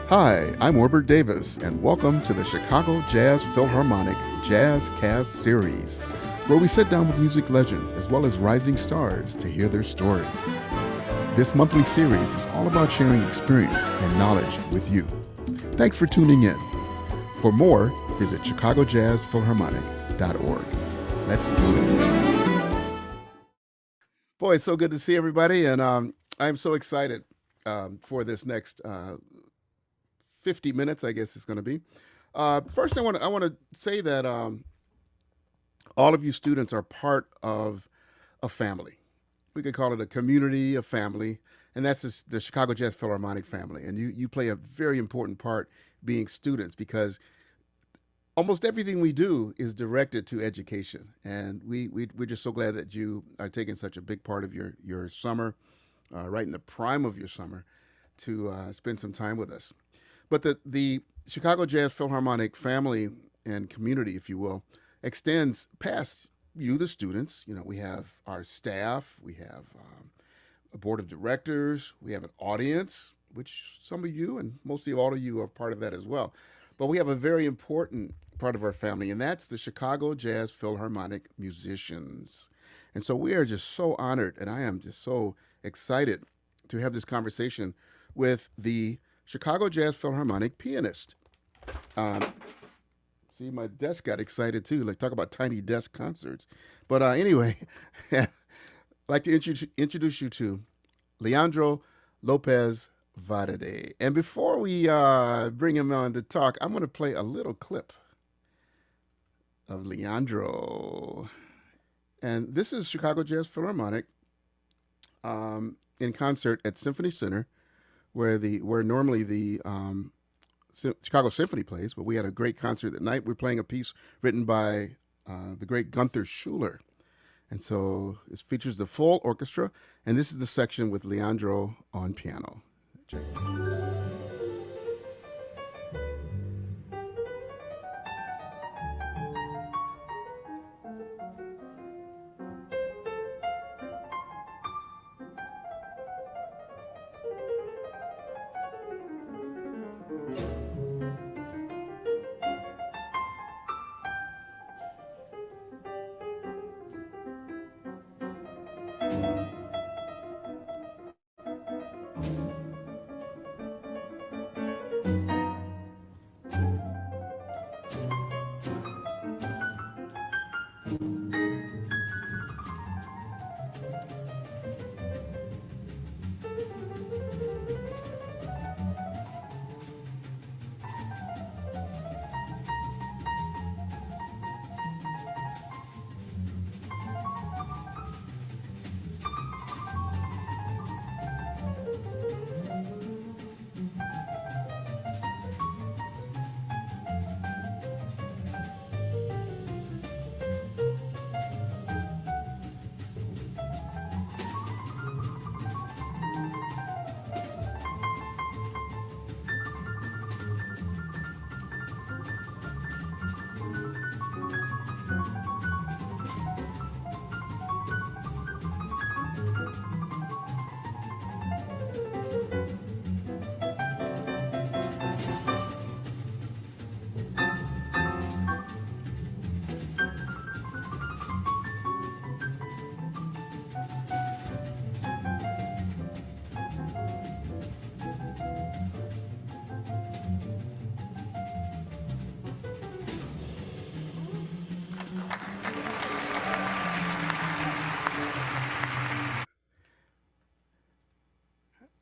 Hi, I'm Orbert Davis, and welcome to the Chicago Jazz Philharmonic JazzCast series, where we sit down with music legends as well as rising stars to hear their stories. This monthly series is all about sharing experience and knowledge with you. Thanks for tuning in. For more, visit chicagojazzphilharmonic.org. Let's do it. Boy, it's so good to see everybody, and I'm so excited for this next 50 minutes, I guess it's going to be. First, I want to say that all of you students are part of a family. We could call it a community, a family, and that's the Chicago Jazz Philharmonic family. And you play a very important part being students because almost everything we do is directed to education. And we're just so glad that you are taking such a big part of your summer, right in the prime of your summer, to spend some time with us. But the Chicago Jazz Philharmonic family and community, if you will, extends past you, the students. You know, we have our staff, we have a board of directors, we have an audience, which some of you and mostly all of you are part of that as well. But we have a very important part of our family, and that's the Chicago Jazz Philharmonic musicians. And so we are just so honored, and I am just so excited to have this conversation with the Chicago Jazz Philharmonic pianist. Um, See, my desk got excited too. Like, talk about tiny desk concerts. But anyway, I'd like to introduce you to Leandro Lopez Varady. And before we bring him on to talk, I'm going to play a little clip of Leandro. And this is Chicago Jazz Philharmonic in concert at Symphony Center, where normally the Chicago Symphony plays, but we had a great concert that night. We're playing a piece written by the great Gunther Schuller. And so it features the full orchestra, and this is the section with Leandro on piano. Check it out.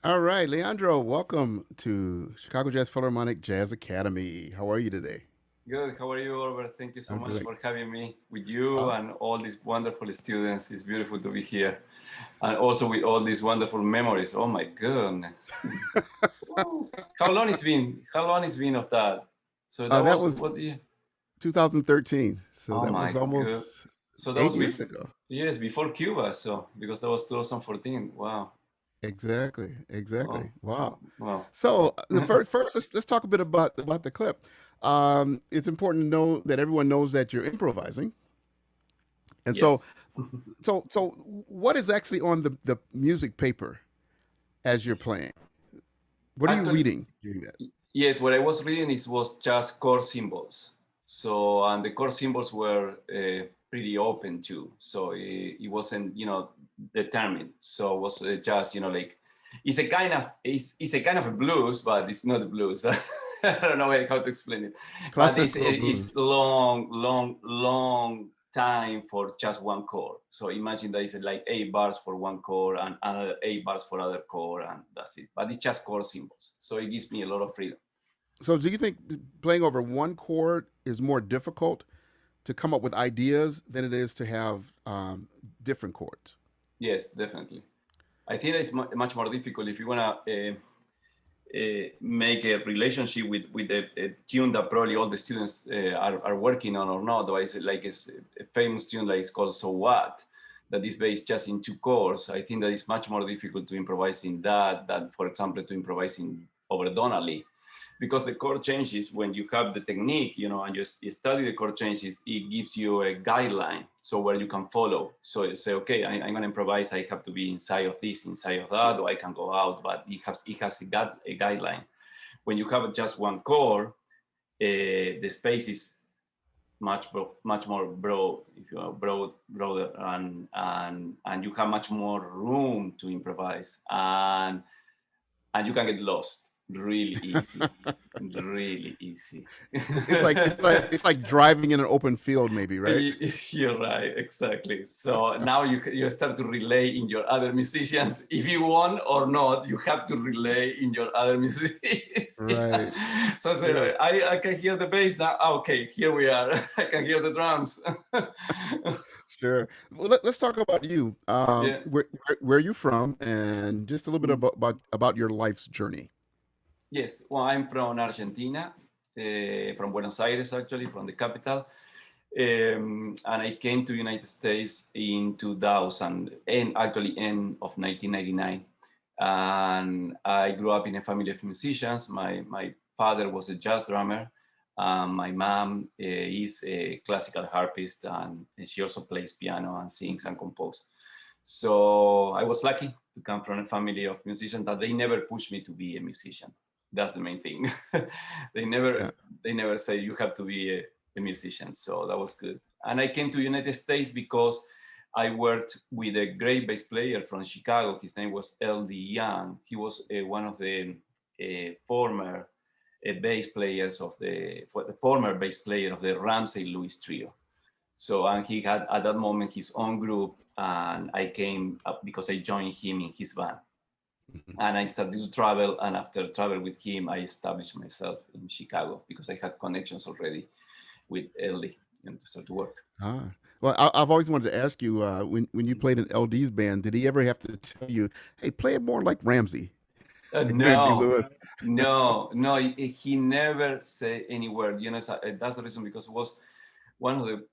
All right, Leandro, welcome to Chicago Jazz Philharmonic Jazz Academy. How are you today? Good. How are you, Albert? Thank you so I'm much doing. for having me with you Oh, and all these wonderful students. It's beautiful to be here. And also with all these wonderful memories. Oh my goodness. Woo. How long it's been of that? So that that was was what year? 2013. So Oh that was my good. almost So that eight was years ago. yes, before Cuba. So because that was 2014. Wow. Exactly. Oh, Exactly. Wow. wow. So the first let's talk a bit about the clip. It's important to know that everyone knows that you're improvising, and so Yes. so what is actually on the music paper as you're playing? What are you Actually, reading during that? Yes, what I was reading was just chord symbols. So, and the chord symbols were pretty open too. So it wasn't, determined. So it was just, like, it's a kind of a blues, but it's not a blues. I don't know how to explain it. But Classical it's blues. long time for just one chord. So imagine that it's like 8 bars for one chord and another 8 bars for other chord, and that's it. But it's just chord symbols. So it gives me a lot of freedom. So, do you think playing over one chord is more difficult to come up with ideas than it is to have different chords? Yes, definitely. I think it's much more difficult if you want to make a relationship with a tune that probably all the students are working on or not. Or it's a famous tune like it's called "So What," that is based just in 2 chords. I think that it's much more difficult to improvise in that than, for example, to improvise in over Donnelly, because the chord changes when you have the technique, and you study the chord changes, it gives you a guideline, so where you can follow. So you say, okay, I'm going to improvise. I have to be inside of this, inside of that, or I can go out, but it has a guideline. When you have just one chord, the space is much more broad, if you are broader, and you have much more room to improvise, and you can get lost really easy, really easy. It's like driving in an open field, maybe, right? You're right, exactly. So now you start to relay in your other musicians. If you want or not, you have to relay in your other musicians. Right. So Yeah. I can hear the bass now. Okay, here we are. I can hear the drums. Sure. Well, let's talk about you. Yeah. Where are you from, and just a little bit about your life's journey. Yes, well, I'm from Argentina, from Buenos Aires, actually, from the capital. And I came to United States in 2000, and actually end of 1999. And I grew up in a family of musicians. My father was a jazz drummer. My mom is a classical harpist, and she also plays piano and sings and composes. So I was lucky to come from a family of musicians that they never pushed me to be a musician. That's the main thing. they Yeah. never they never say you have to be a musician. So that was good. And I came to United States because I worked with a great bass player from Chicago. His name was L.D. Young. He was one of the former bass players the former bass player of the Ramsey Lewis trio. So, and he had at that moment his own group, and I came up because I joined him in his band. Mhm. And I started to travel, and after travel with him, I established myself in Chicago because I had connections already with LD and to start to work. Ah. Well, I've always wanted to ask you, when you played in LD's band, did he ever have to tell you, "Hey, play it more like Ramsey, Ramsey No, Lewis"? no, he never said any word. So that's the reason, because it was one of the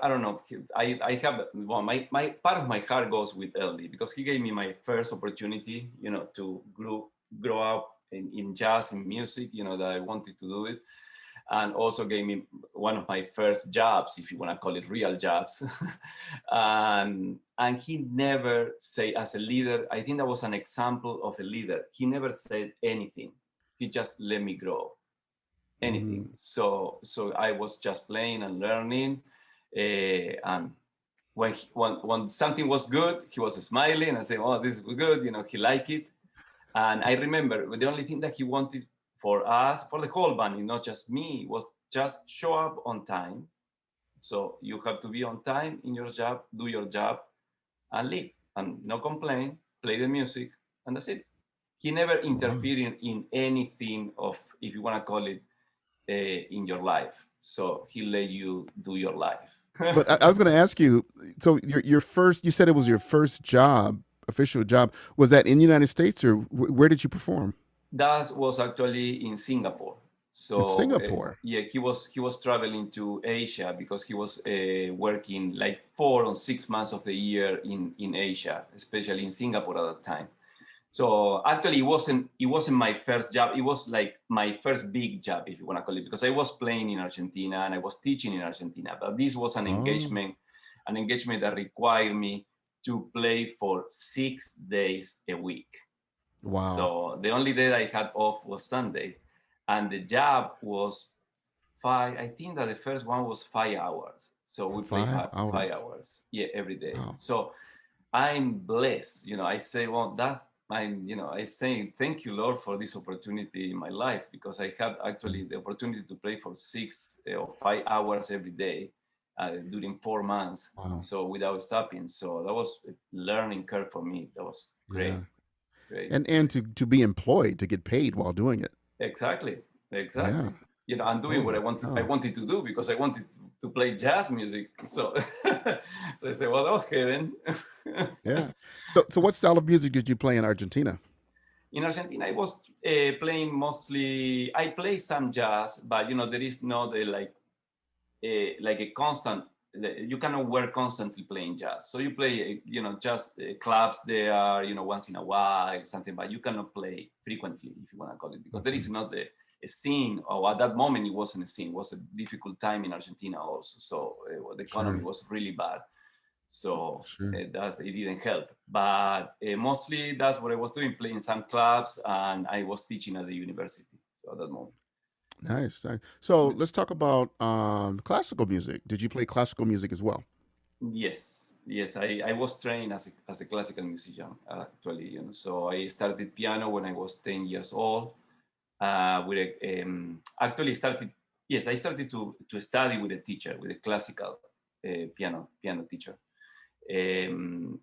I don't know. I have, well, my part of my heart goes with LD because he gave me my first opportunity, to grow up in jazz and music, that I wanted to do it. And also gave me one of my first jobs, if you want to call it real jobs. And he never say, as a leader, I think that was an example of a leader. He never said anything. He just let me grow anything. Mm. So I was just playing and learning. And when something was good, he was smiling and saying, "Oh, this is good." He liked it. And I remember the only thing that he wanted for us, for the whole band, not just me, was just show up on time. So you have to be on time in your job, do your job, and leave, and no complain, play the music, and that's it. He never Wow. interfered in anything of, if you want to call it, in your life. So he let you do your life. But I was going to ask you, so your first, you said it was your first job, official job. Was that in the United States, or where did you perform? That was actually in Singapore. In So Singapore. yeah, he was traveling to Asia because he was working like 4 or 6 months of the year in Asia, especially in Singapore at that time. So actually, it wasn't my first job. It was like my first big job, if you want to call it, because I was playing in Argentina and I was teaching in Argentina. But this was Oh, an engagement that required me to play for 6 days a week. wow. So the only day I had off was Sunday. and the job was 5. I think that the first one was 5 hours. So we play 5 hours. 5 hours, yeah, every day. Wow. So I'm blessed. I say, well, that I say, thank you, Lord, for this opportunity in my life, because I had actually the opportunity to play for 6 or 5 hours every day during 4 months. Wow. So without stopping. So that was a learning curve for me. That was great. Yeah. Great. And to be employed, to get paid while doing it. Exactly. Yeah. I'm doing what Holy I cow. wanted to do, because I wanted to play jazz music. So, so I said, well, that was heaven. Yeah. So what style of music did you play in Argentina? In Argentina, I was playing mostly. I play some jazz, but there is not like a constant. You cannot work constantly playing jazz. So you play, just clubs there, once in a while, something. But you cannot play frequently, if you want to call it, because there is not a scene. Or at that moment, it wasn't a scene. It was a difficult time in Argentina also. So the economy Sure. was really bad. So Sure. it didn't help. But mostly that's what I was doing, playing some clubs, and I was teaching at the university. So at that moment. Nice, nice. So let's talk about classical music. Did you play classical music as well? Yes. I was trained as a classical musician, actually. So I started piano when I was 10 years old. Actually started. Yes, I started to study with a teacher, with a classical piano teacher. When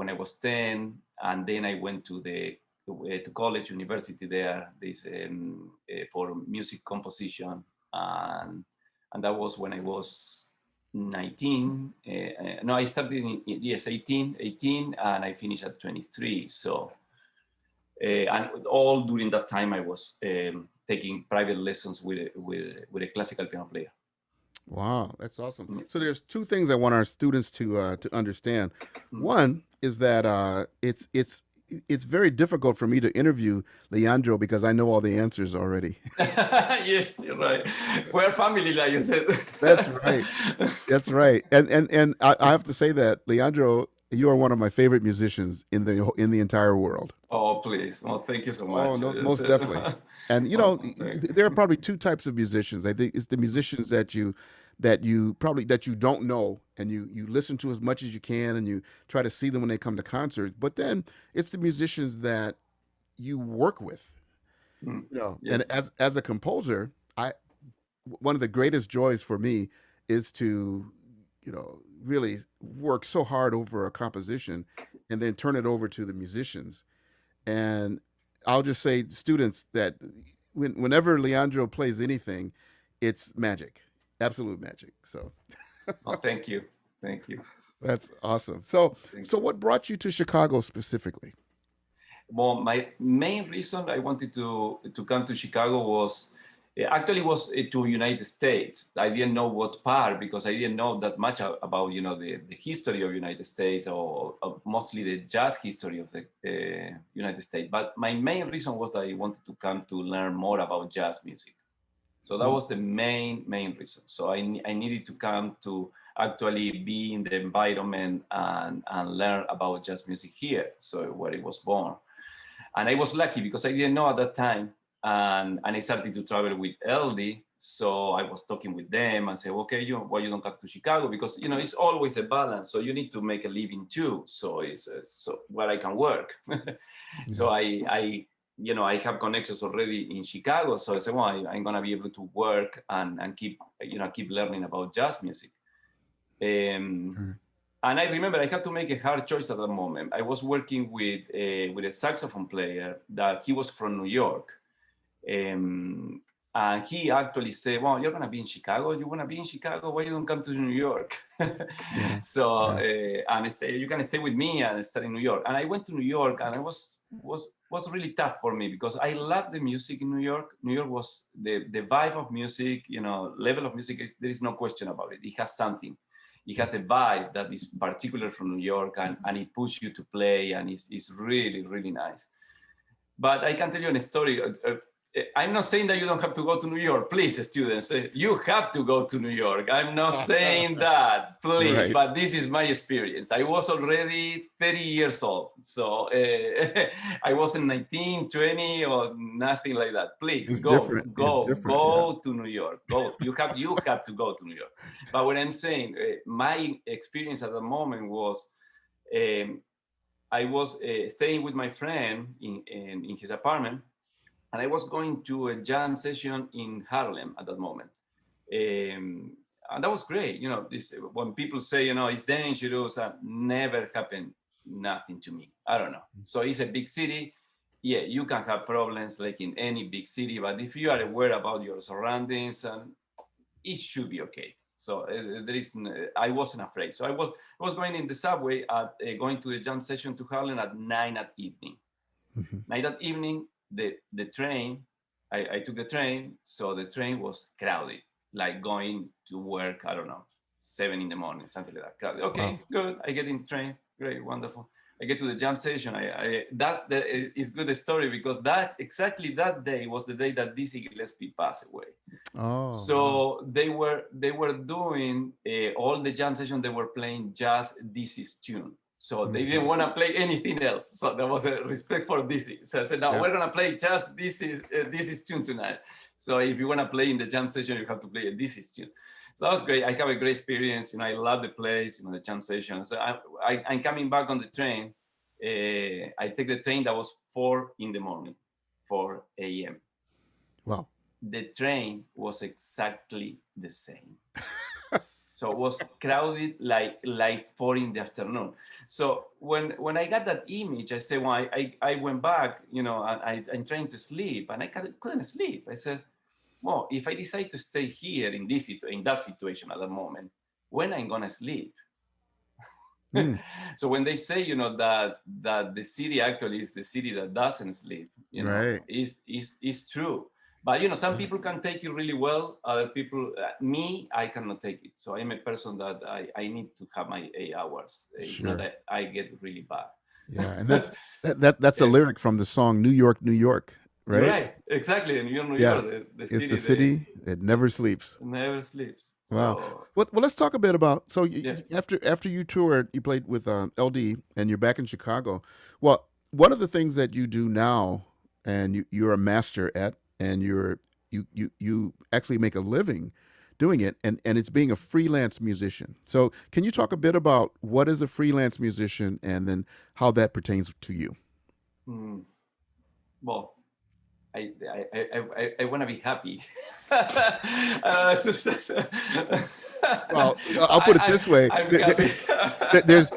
I was 10, and then I went to college, university there. This for music composition, and that was when I was 19. No, I started in, yes, 18, and I finished at 23. So, and all during that time, I was taking private lessons with a classical piano player. Wow, that's awesome. Mm. So there's two things I want our students to understand. Mm. One is that it's very difficult for me to interview Leandro because I know all the answers already. Yes, you're right. We're family, like you said. That's right. That's right. And I have to say that Leandro, you are one of my favorite musicians in the entire world. Oh, please. Oh, thank you so Oh much. no, Yes. most definitely. And Oh, thank there are probably two types of musicians. I think it's the musicians that you don't know and you listen to as much as you can and you try to see them when they come to concerts. But then it's the musicians that you work with. Mm. And Yes. as a composer, I one of the greatest joys for me is to, really work so hard over a composition and then turn it over to the musicians. And I'll just say, students, that whenever Leandro plays anything, it's magic, absolute magic. So Oh, thank you. Thank you. that's awesome. So, Thank so you. what brought you to Chicago specifically? Well, my main reason I wanted to come to Chicago was actually was to United States. I didn't know what part, because I didn't know that much about the history of United States, or mostly the jazz history of the United States. But my main reason was that I wanted to come to learn more about jazz music. So that was the main reason. So I needed to come to actually be in the environment and learn about jazz music here, so where I was born. And I was lucky because I didn't know at that time. And I started to travel with LD. So I was talking with them and say, okay, why you don't come to Chicago? Because, it's always a balance. So you need to make a living too. So it's so where I can work. So I have connections already in Chicago. So I said, well, I'm going to be able to work and keep learning about jazz music. Sure. And I remember I had to make a hard choice at that moment. I was working with a saxophone player that he was from New York. And he actually said, well, you're going to be in Chicago. You want to be in Chicago? Why you don't come to New York? Yeah. So, Yeah. and you can stay with me and stay in New York. And I went to New York, and it was really tough for me because I love the music in New York. New York was the vibe of music, level of music. There is no question about it. It has something. It has a vibe that is particular from New York, and it pushes you to play, and it's really, really nice. But I can tell you a story. I'm not saying that you don't have to go to New York. Please, students, you have to go to New York. I'm not saying that, please, Right. but this is my experience. I was already 30 years old. So I wasn't 19, 20 or nothing like that. Please It's different. It's different. Yeah. go to New York. Go. You have to go to New York. But what I'm saying, my experience at the moment was I was staying with my friend in his apartment, and I was going to a jam session in Harlem at that moment. And that was great. You know, this when people say, you know, it's dangerous, never happened nothing to me. I don't know. So it's a big city. Yeah, you can have problems like in any big city, but if you are aware about your surroundings, it should be okay. So there is, I wasn't afraid. So I was going in the subway at going to the jam session to Harlem at 9 at evening. 9 at evening, the train, I took the train, so the train was crowded, like going to work, I don't know, 7 in the morning, something like that. Crowded. Okay, wow. Good. I get in the train, great, wonderful. I get to the jam session. It's good story because exactly that day was the day that Dizzy Gillespie passed away. Oh, so wow. they were doing all the jam session. They were playing just Dizzy's tune. So they didn't want to play anything else. So there was a respect for Dizzy. So I said, no, we're going to play just Dizzy's tune tonight. So if you want to play in the jam session, you have to play a Dizzy's tune. So that was great. I have a great experience. You know, I love the place, you know, the jam session. So I'm coming back on the train. I take the train that was 4 in the morning, 4 a.m. Wow. The train was exactly the same. So it was crowded like 4 in the afternoon. So when I got that image, I said, well, I went back, you know, and I'm trying to sleep, and I couldn't sleep. I said, well, if I decide to stay here in that situation at the moment, when I'm gonna sleep? So when they say, you know, that the city actually is the city that doesn't sleep, you know, right. is true. But, you know, some people can take it really well. Other people, me, I cannot take it. So I'm a person that I need to have my 8 hours. Sure. Not that I get really bad. Yeah, and that's a lyric from the song "New York, New York." Right? You're right, exactly. New York, New York, the city. It's the city that never sleeps. Never sleeps. Wow. So, well, let's talk a bit about. So after you toured, you played with LD, and you're back in Chicago. Well, one of the things that you do now, and you're a master at, and you actually make a living doing it, and it's being a freelance musician. So can you talk a bit about what is a freelance musician, and then how that pertains to you? Well, I want to be happy. Well, I'll put it this way: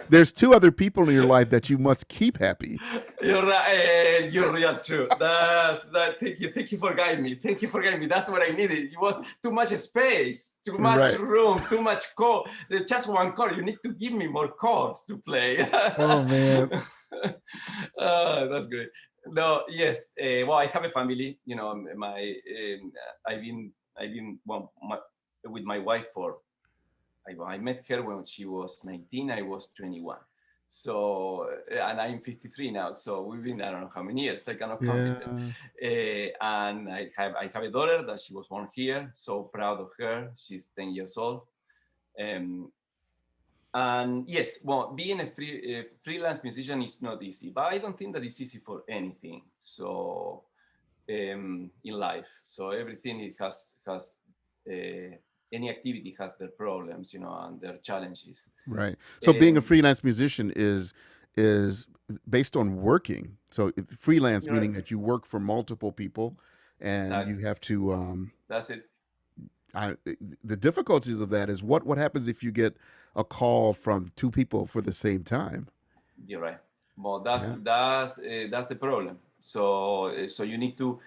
there's 2 other people in your life that you must keep happy. You're right. You're real true. Thank you for guiding me. Thank you for guiding me. That's what I needed. You want too much space, too much room, too much chord. Just one chord. You need to give me more chords to play. Oh man, that's great. No, yes. Well, I have a family. You know, I've been with my wife for. I met her when she was 19. I was 21. So, and I'm 53 now. So we've been, I don't know how many years. I cannot count it. And I have a daughter that she was born here. So proud of her. She's 10 years old. And yes, well, being a freelance musician is not easy, but I don't think that it's easy for anything. So in life, so everything it has any activity has their problems, you know, and their challenges. Right. So being a freelance musician is based on working. So freelance meaning that you work for multiple people, and you have to. That's it. The difficulties of that is what happens if you get a call from 2 people for the same time. You're right. Well, that's the problem. So you need to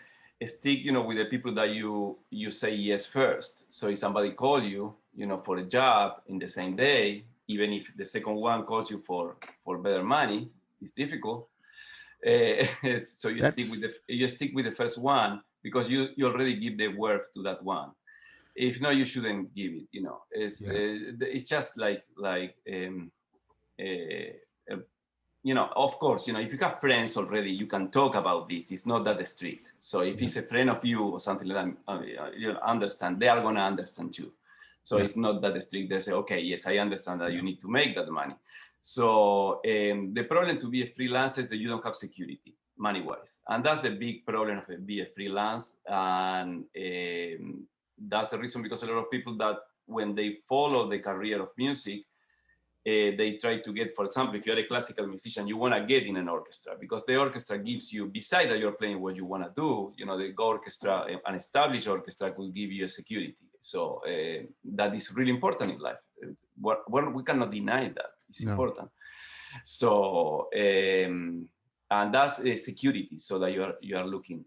stick, you know, with the people that you say yes first. So if somebody call you, you know, for a job in the same day, even if the second one calls you for better money, it's difficult. So you stick with the first one because you already give the worth to that one. If not, you shouldn't give it. You know, it's just like of course, if you have friends already, you can talk about this. It's not that strict. So if it's a friend of you or something like that, you understand, they are going to understand too. So it's not that strict. They say, okay, yes, I understand that you need to make that money. So the problem to be a freelancer is that you don't have security money-wise. And that's the big problem of being a freelance. And that's the reason, because a lot of people that when they follow the career of music, they try to get, for example, if you're a classical musician, you want to get in an orchestra, because the orchestra gives you, besides that you're playing what you want to do, the orchestra, an established orchestra will give you a security. So that is really important in life. We cannot deny that. It's important. So, and that's a security, so that you are looking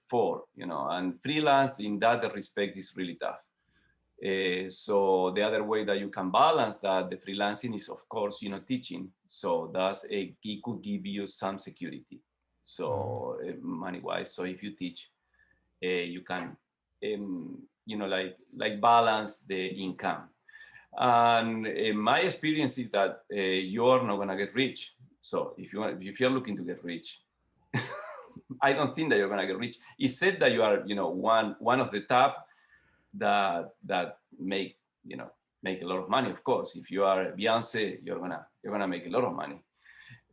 for, and freelance in that respect is really tough. So the other way that you can balance that, the freelancing, is of course, teaching. So it could give you some security. So money-wise. So if you teach, you can, like balance the income. And my experience is that you're not gonna get rich. So if you're looking to get rich, I don't think that you're gonna get rich. It's said that you are, one of the top that make a lot of money. Of course, if you are Beyonce, you're gonna make a lot of money.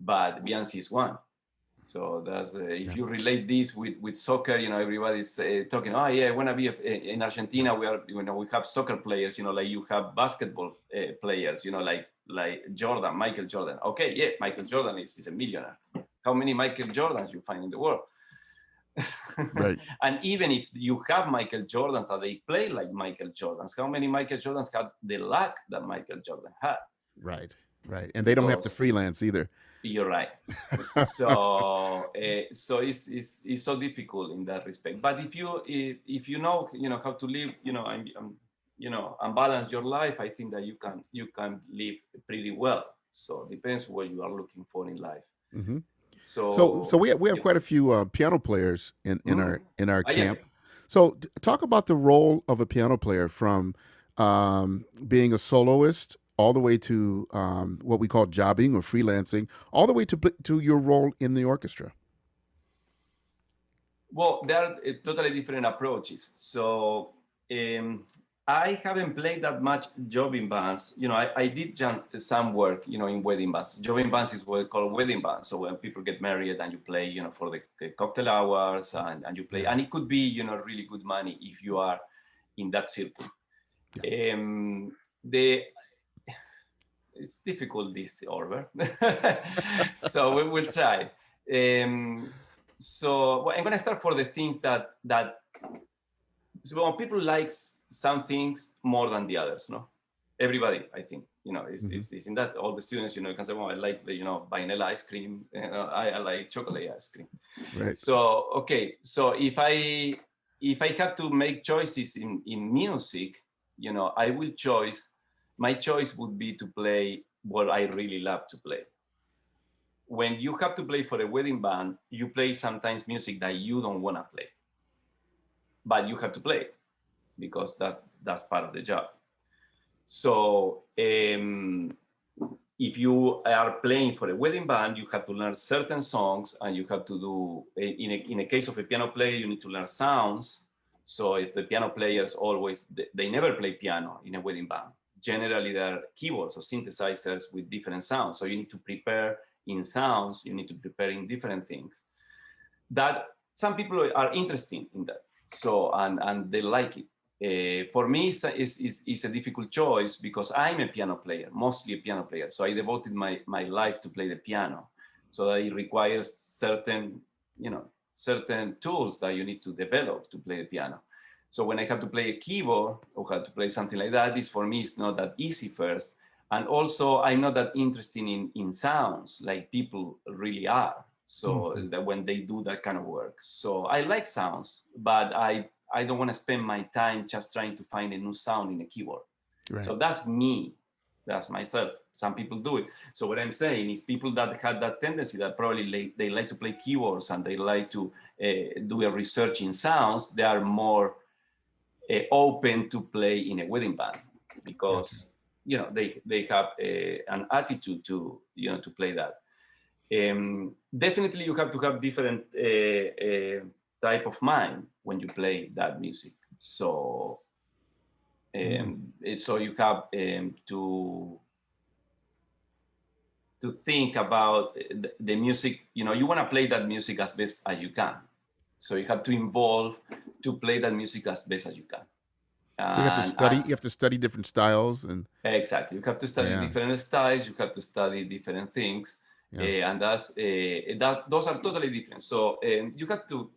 But Beyonce is one. So that's if you relate this with soccer, everybody's talking. Oh yeah, I want to be in Argentina. We have soccer players. Like you have basketball players. Like Michael Jordan. Okay, yeah, Michael Jordan is a millionaire. How many Michael Jordans you find in the world? Right. And even if you have Michael Jordans that they play like Michael Jordans, how many Michael Jordans had the luck that Michael Jordan had? Right. And they don't have to freelance either. You're right. So it's so difficult in that respect. But if you know how to live, and balance your life, I think that you can live pretty well. So it depends what you are looking for in life. Mm-hmm. So we have quite a few piano players in our camp. Yes. So talk about the role of a piano player from being a soloist all the way to what we call jobbing or freelancing, all the way to your role in the orchestra. Well, there are totally different approaches. So I haven't played that much jobbing bands. I did some work, in wedding bands. Jobbing bands is what we call wedding bands. So when people get married and you play, for the cocktail hours and you play, and it could be, really good money if you are in that circle. Yeah. It's difficult, this order. So we will try. So I'm going to start for the things that so when people like some things more than the others, no? Everybody, I think, it's in that. All the students, you can say, well, I like, vanilla ice cream. I like chocolate ice cream. Right. So, okay. So if I have to make choices in music, my choice would be to play what I really love to play. When you have to play for a wedding band, you play sometimes music that you don't want to play, but you have to play because that's part of the job. So if you are playing for a wedding band, you have to learn certain songs, and you have to do, in a case of a piano player, you need to learn sounds. So if the piano players they never play piano in a wedding band. Generally, there are keyboards or synthesizers with different sounds. So you need to prepare in sounds, you need to prepare in different things. That some people are interested in that. So, and they like it. For me, it's a difficult choice because I'm a piano player, mostly a piano player. So I devoted my life to play the piano. So that it requires certain tools that you need to develop to play the piano. So when I have to play a keyboard or have to play something like that, this for me is not that easy first. And also, I'm not that interested in sounds like people really are. So that when they do that kind of work. So I like sounds, but I don't want to spend my time just trying to find a new sound in a keyboard. Right. So that's me. That's myself. Some people do it. So what I'm saying is people that had that tendency, that probably they like to play keyboards and they like to do a research in sounds, they are more open to play in a wedding band because they have an attitude to play that. Definitely you have to have different type of mind when you play that music. So so you have to think about the music. You know, you want to play that music as best as you can. So you have to involve to play that music as best as you can. So you have to study. You have to study different styles, and exactly, you have to study different styles. You have to study different things, and those are totally different. So you have to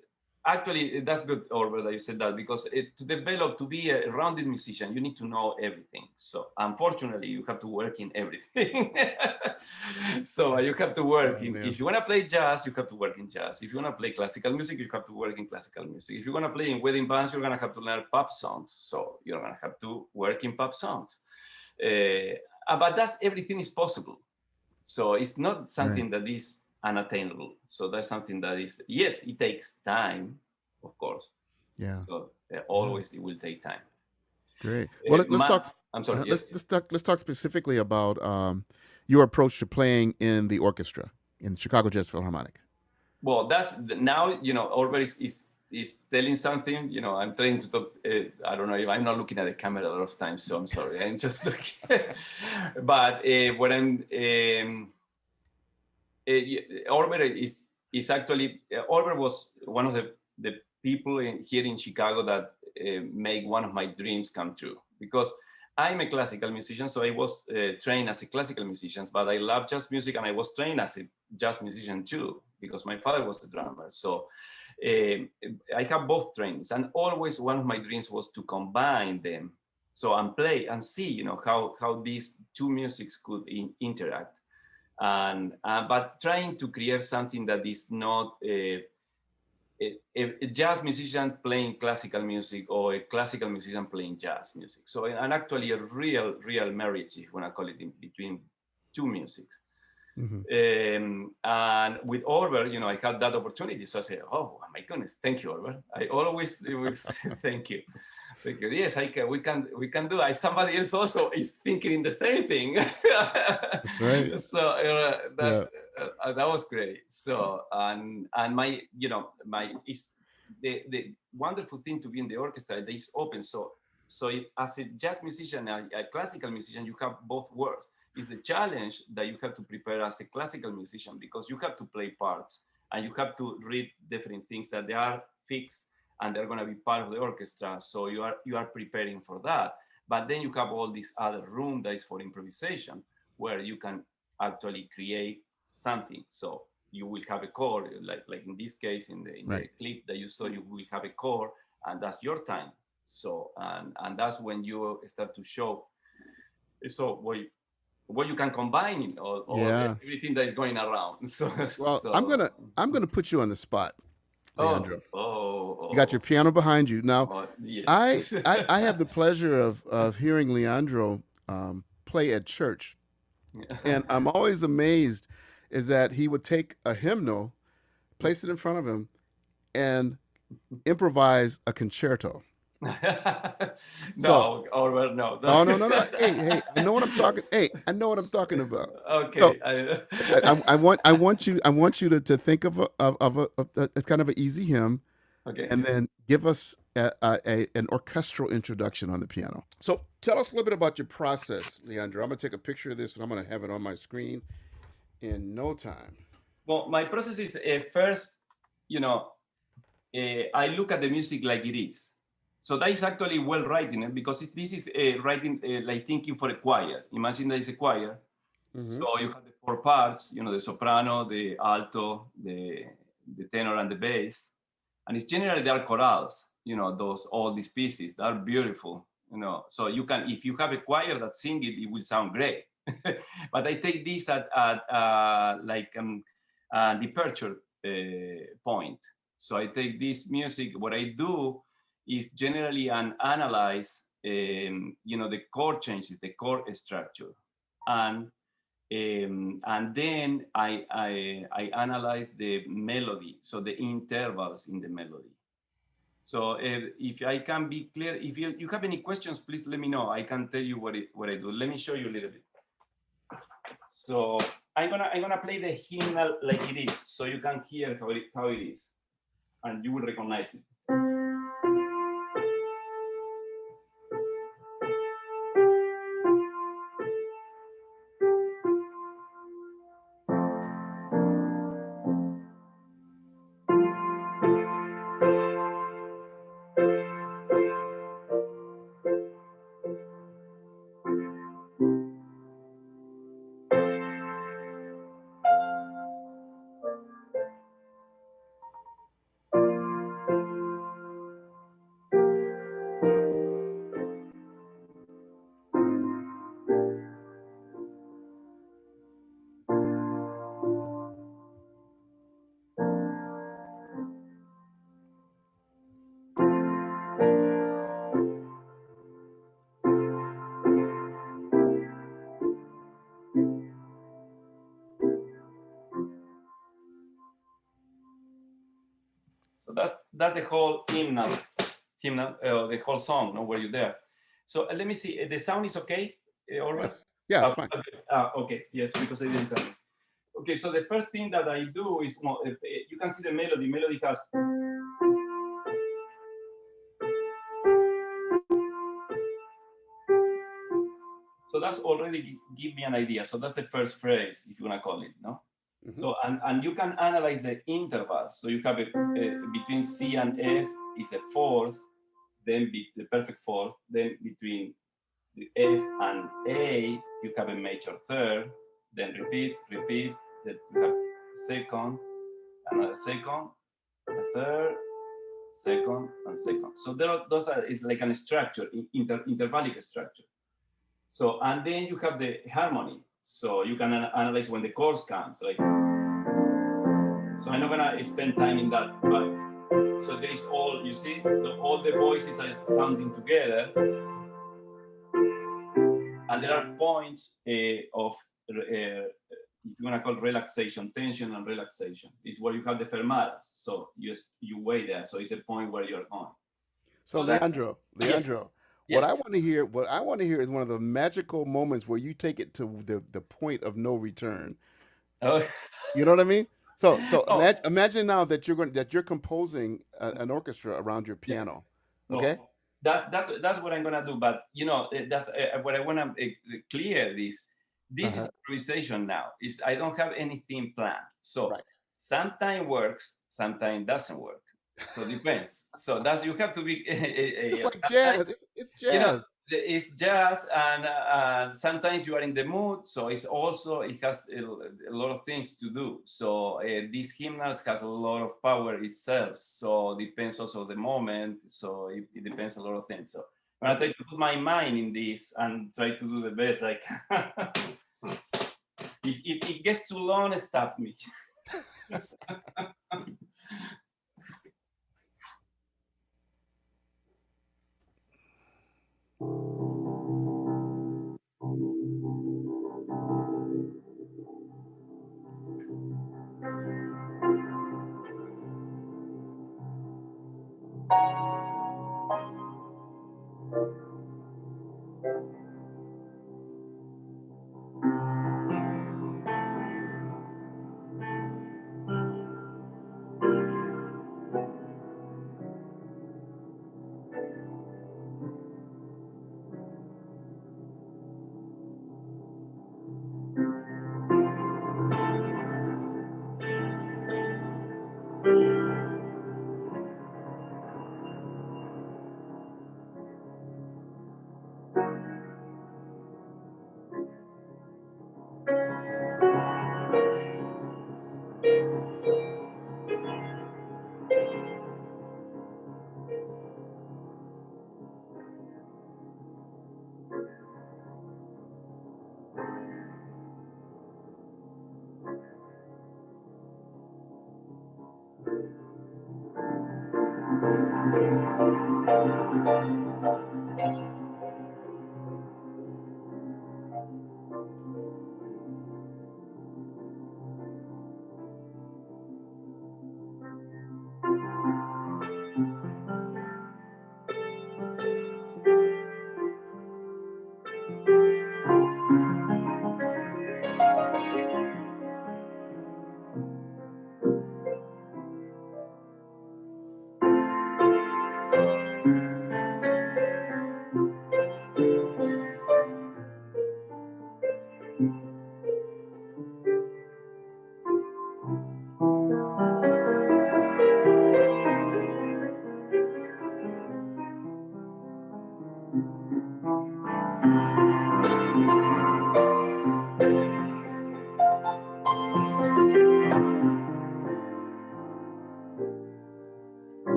actually, that's good, Oliver, that you said that, because to be a rounded musician, you need to know everything. So unfortunately, you have to work in everything. So you have to work if you want to play jazz, you have to work in jazz. If you want to play classical music, you have to work in classical music. If you want to play in wedding bands, you're going to have to learn pop songs. So you're going to have to work in pop songs. But everything is possible. So it's not something that is unattainable. So that's something that is, yes, it takes time, of course. Yeah. So always it will take time. Great. Well, let's talk. I'm sorry. Let's talk specifically about your approach to playing in the orchestra in the Chicago Jazz Philharmonic. Well, that's now, you know, Oliver is telling something. You know, I'm trying to talk. I don't know if I'm not looking at the camera a lot of times, so I'm sorry. I'm just looking. But what I'm Oliver is actually Oliver was one of the people here in Chicago that make one of my dreams come true, because I'm a classical musician, so I was trained as a classical musician, but I love jazz music, and I was trained as a jazz musician too, because my father was a drummer. So I have both trainings, and always one of my dreams was to combine them, so and play and see, you know, how these two musics could interact. And but trying to create something that is not a jazz musician playing classical music or a classical musician playing jazz music. So, and actually a real marriage, if you want to call it, in between two musics. Mm-hmm. And with Oliver, you know, I had that opportunity. So I said, oh my goodness, thank you, Oliver. I always thank you. Yes, we can do it. Somebody else also is thinking in the same thing. That's right. So that was great. So and my, you know, is the wonderful thing to be in the orchestra that is open. So as a jazz musician, a classical musician, you have both worlds. It's the challenge that you have to prepare as a classical musician, because you have to play parts and you have to read different things that they are fixed and they're going to be part of the orchestra. So you are preparing for that. But then you have all this other room that is for improvisation, where you can actually create something. So you will have a core, like in this case, in the clip that you saw, you will have a core, and that's your time. So and that's when you start to show. So what you can combine in all everything that is going around. So I'm gonna put you on the spot, Leandro. Oh. You got your piano behind you now. Yes. I have the pleasure of hearing Leandro play at church, and I'm always amazed is that he would take a hymnal, place it in front of him, and improvise a concerto. No. No. Hey, I know what I'm talking. Hey, I know what I'm talking about. Okay. So, I want you to think of a kind of an easy hymn, okay, and then give us an orchestral introduction on the piano. So tell us a little bit about your process, Leandro. I'm gonna take a picture of this, and I'm gonna have it on my screen in no time. Well, my process is first, you know, I look at the music like it is. So that is actually well writing, because this is writing like thinking for a choir. Imagine there is a choir. Mm-hmm. So you have the four parts, you know, the soprano, the alto, the tenor, and the bass. And it's generally they are chorales, you know, all these pieces. They are beautiful, you know. So you can, if you have a choir that sing it, it will sound great. But I take this at departure point. So I take this music. What I do is generally analyze, you know, the chord changes, the chord structure, and then I analyze the melody, so the intervals in the melody. So if I can be clear, if you have any questions, please let me know. I can tell you what I do. Let me show you a little bit. So I'm gonna play the hymnal like it is, so you can hear how it is, and you will recognize it. So that's the whole hymnal, the whole song. No, were you there? So let me see. The sound is okay, all right? Yes. Yeah, it's fine. Okay, yes, because I didn't tell you. Okay, so the first thing that I do is, you can see the melody. Melody has. So that's already give me an idea. So that's the first phrase, if you want to call it, no? Mm-hmm. So, and you can analyze the intervals. So you have between C and F is a fourth, then the perfect fourth, then between the F and A, you have a major third, then repeats, then you have second, another second, a third, second, and second. So those is like a structure, intervallic structure. So, and then you have the harmony. So you can analyze when the chorus comes, like. So I'm not gonna spend time in that, but so there is all, you see, all the voices are sounding together. And there are points of, if you wanna call relaxation, tension and relaxation, is where you have the fermatas. So you weigh there. So it's a point where you're on. So Leandro, yes. What I want to hear is one of the magical moments where you take it to the point of no return. Oh. You know what I mean? So imagine now that you're composing an orchestra around your piano. Yeah. Okay. That's what I'm gonna do. But that's what I wanna clear this. This is improvisation now. I don't have anything planned. So sometimes works, sometimes doesn't work. So it depends. So you have to be. It's like jazz. It's jazz. It's jazz, and sometimes you are in the mood. So it has a lot of things to do. So these hymnals has a lot of power itself. So it depends also the moment. So it depends a lot of things. So I try to put my mind in this and try to do the best I can. If it gets too long, stop me.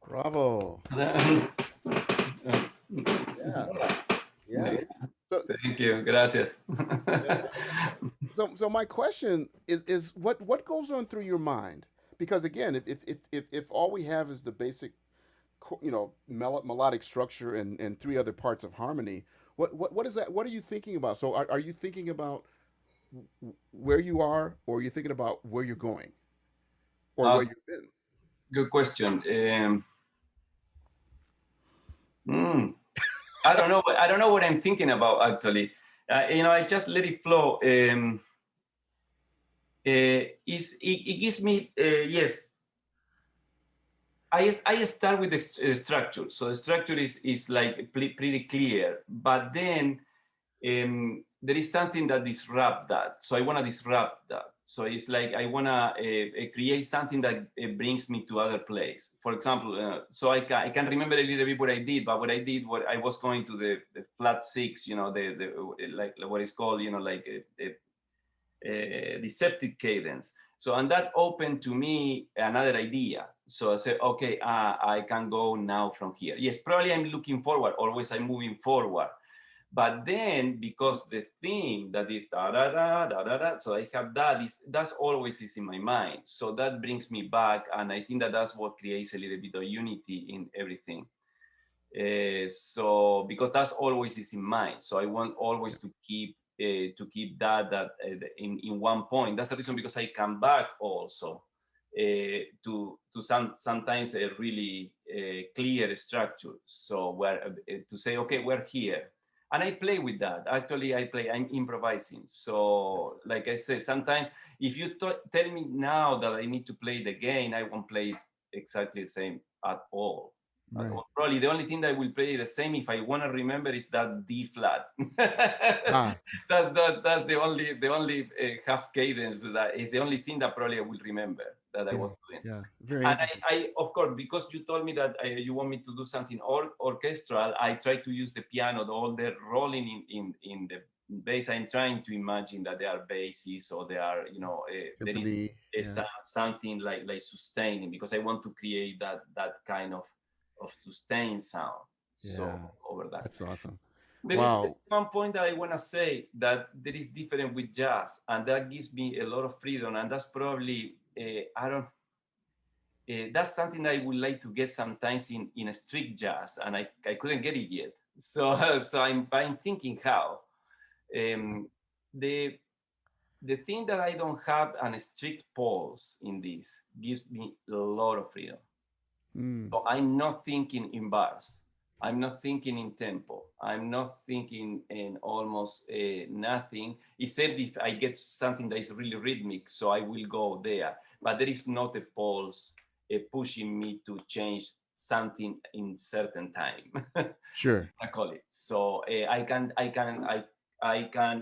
Bravo. Yeah. Yeah. So, Thank you. Gracias. so my question is what goes on through your mind? Because again, if all we have is the basic, melodic structure and three other parts of harmony, what is that? What are you thinking about? So are you thinking about where you are, or are you thinking about where you're going, or Uh, where you've been? Good question. Hmm, I don't know. I don't know what I'm thinking about actually. I just let it flow. It gives me yes. I start with the structure. So the structure is like pretty clear, but then there is something that disrupt that. So I want to disrupt that. So it's like I want to create something that brings me to other place. For example, so I can remember a little bit what I did, but what I did, what I was going to the flat six, the like what is called, like deceptive cadence. So, and that opened to me another idea. So I said, okay, I can go now from here. Yes, probably I'm looking forward. Always I'm moving forward. But then, because the theme that is da da da da da da, so I have that's always is in my mind. So that brings me back, and I think that that's what creates a little bit of unity in everything. So because that's always is in mind. So I want always to keep that in one point. That's the reason because I come back also to sometimes a really clear structure. So where to say, okay, we're here, and I play with that. Actually, I'm improvising. So like I say, sometimes if you tell me now that I need to play it again, I won't play it exactly the same at all. Right. Probably the only thing that I will play the same if I want to remember is that D flat. Ah, That's the only half cadence that is the only thing that probably I will remember that I yeah, was doing. yeah. Very And interesting. I of course, because you told me that you want me to do something orchestral, I try to use the piano, all the rolling in the bass. I'm trying to imagine that there are basses or there are, there is Symphony. Yeah, something like sustaining, because I want to create that kind of sustained sound. So yeah. over that. That's awesome. There is Wow. one point that I want to say that there is different with jazz, and that gives me a lot of freedom, and that's probably I don't that's something I would like to get sometimes in a strict jazz, and I couldn't get it yet. So so I'm thinking how um, the the thing that I don't have an strict pulse in this gives me a lot of freedom. Mm, So I'm not thinking in bars. I'm not thinking in tempo. I'm not thinking in almost nothing, except if I get something that is really rhythmic, so I will go there. But there is not a pulse pushing me to change something in certain time. sure. I call it. So I can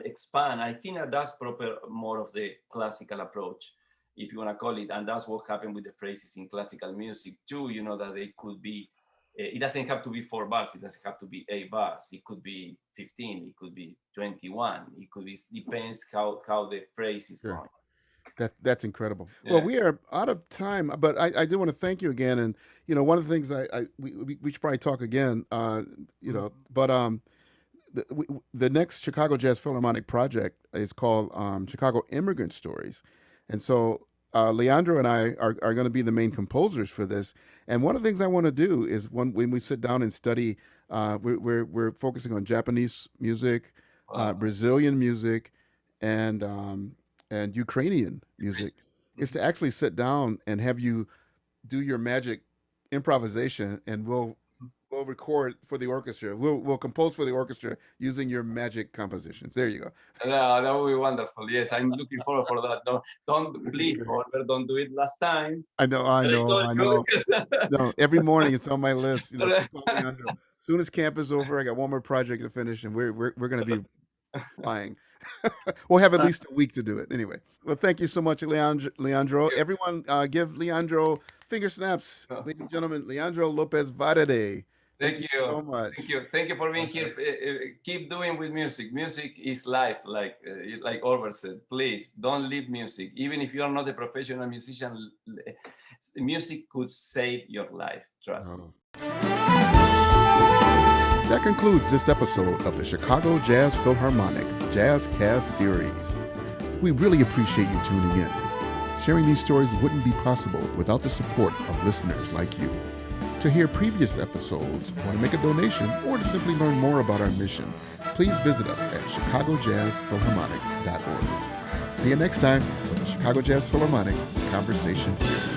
expand. I think that that's proper more of the classical approach, if you want to call it, and that's what happened with the phrases in classical music too. You know that they could be. It doesn't have to be 4 bars. It doesn't have to be 8 bars. It could be 15. It could be 21. It could be depends how the phrase is Sure. going. That's incredible. Well, Yeah. we are out of time, but I do want to thank you again. And one of the things we should probably talk again. But the next Chicago Jazz Philharmonic project is called Chicago Immigrant Stories, and so Leandro and I are going to be the main composers for this. And one of the things I want to do is when we sit down and study, we're focusing on Japanese music, Wow. Brazilian music, and Ukrainian music, is to actually sit down and have you do your magic improvisation, and we'll record for the orchestra. We'll compose for the orchestra using your magic compositions. There you go. That would be wonderful. Yes, I'm looking forward for that. Don't please, Oliver, don't do it last time. I know, I I know, told I know. you. No, every morning it's on my list. Keep on Leandro. As soon as camp is over, I got one more project to finish, and we're going to be flying. We'll have at least a week to do it. Anyway, well, thank you so much, Leandro. Everyone, give Leandro finger snaps, ladies and gentlemen. Leandro Lopez Varady. Thank you you. so much. Thank you for being Okay. here. Keep doing with music. Music is life, like Orwell said. Please don't leave music. Even if you are not a professional musician, music could save your life. Trust me. That concludes this episode of the Chicago Jazz Philharmonic JazzCast series. We really appreciate you tuning in. Sharing these stories wouldn't be possible without the support of listeners like you. To hear previous episodes, or to make a donation, or to simply learn more about our mission, please visit us at chicagojazzphilharmonic.org. See you next time for the Chicago Jazz Philharmonic Conversation Series.